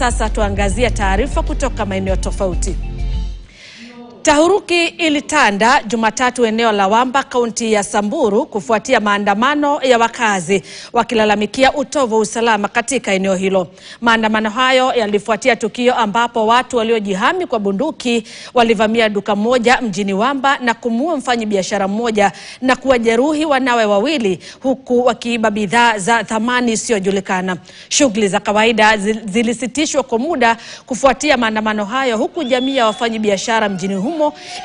sasa tuangazia taarifa kutoka maeneo tofauti. Taharuki ilitanda Jumatatu eneo la Wamba, kaunti ya Samburu, kufuatia maandamano ya wakazi wakilalamikia utovu wa usalama katika eneo hilo. Maandamano hayo yalifuatia tukio ambapo watu waliojihami kwa bunduki walivamia duka moja mjini Wamba na kumuua mfanyabiashara mmoja na kuwajeruhi wanawe wawili, huku wakiiba bidhaa za thamani isiyojulikana. Shughuli za kawaida zilisitishwa kwa muda kufuatia maandamano hayo, huku jamii ya wafanyabiashara mjini humo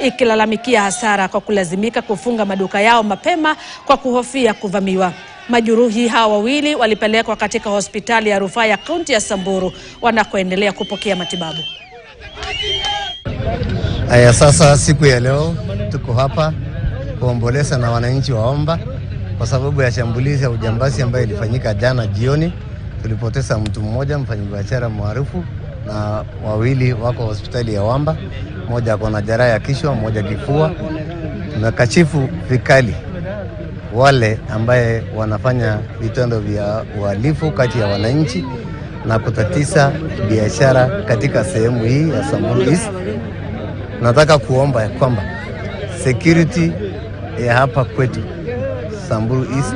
ikilalamikia hasara kwa kulazimika kufunga maduka yao mapema kwa kuhofia kuvamiwa. Majeruhi hao wawili walipelekwa katika hospitali ya rufaa ya kaunti ya Samburu wanakoendelea kupokea matibabu. Aya, sasa siku ya leo tuko hapa kuomboleza na wananchi wa Wamba kwa sababu ya shambulizi ya ujambazi ambayo ilifanyika jana jioni. Tulipoteza mtu mmoja, mfanyabiashara maarufu, na wawili wako hospitali ya Wamba. Mmoja ako na jeraha ya kichwa, mmoja kifua. Tunakashifu vikali wale ambaye wanafanya vitendo vya uhalifu kati ya wananchi na kutatiza biashara katika sehemu hii ya Samburu East. Nataka kuomba ya kwamba security ya hapa kwetu Samburu East,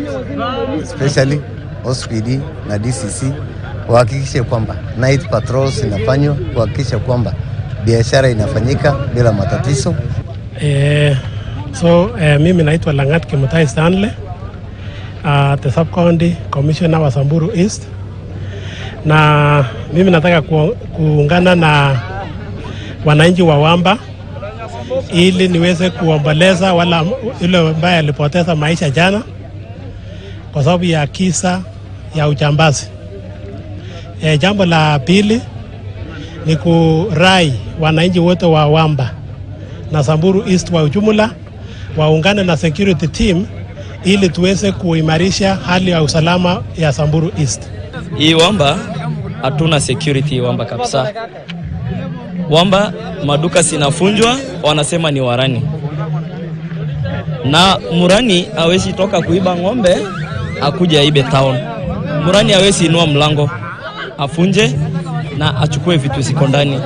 especially OSPD na DCC, kuhakikisha kwamba night patrols inafanywa, kuhakikisha kwamba biashara inafanyika bila matatizo. Mimi naitwa Langat Kimutai Stanley, the sub-county commissioner wa Samburu East, na mimi nataka kuungana na wananchi wa Wamba ili niweze kuomboleza wala yule ambaye alipoteza maisha jana kwa sababu ya kisa ya ujambazi. Jambo la pili ni kurai wananchi wote wa Wamba na Samburu East wa ujumla waungane na security team ili tuweze kuimarisha hali ya usalama ya Samburu East. Hii Wamba hatuna security Wamba kabisa. Wamba maduka sinafunjwa, wanasema ni warani. Na murani hawezi toka kuiba ng'ombe akuja ibe town. Murani hawezi inua mlango afunje na achukue vitu ziko ndani.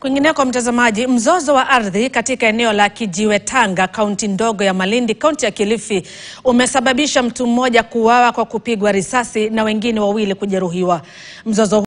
Kwingineko mtazamaji, mzozo wa ardhi katika eneo la Kijiwe Tanga, kaunti ndogo ya Malindi, kaunti ya Kilifi, umesababisha mtu mmoja kuuawa kwa kupigwa risasi na wengine wawili kujeruhiwa. Mzozo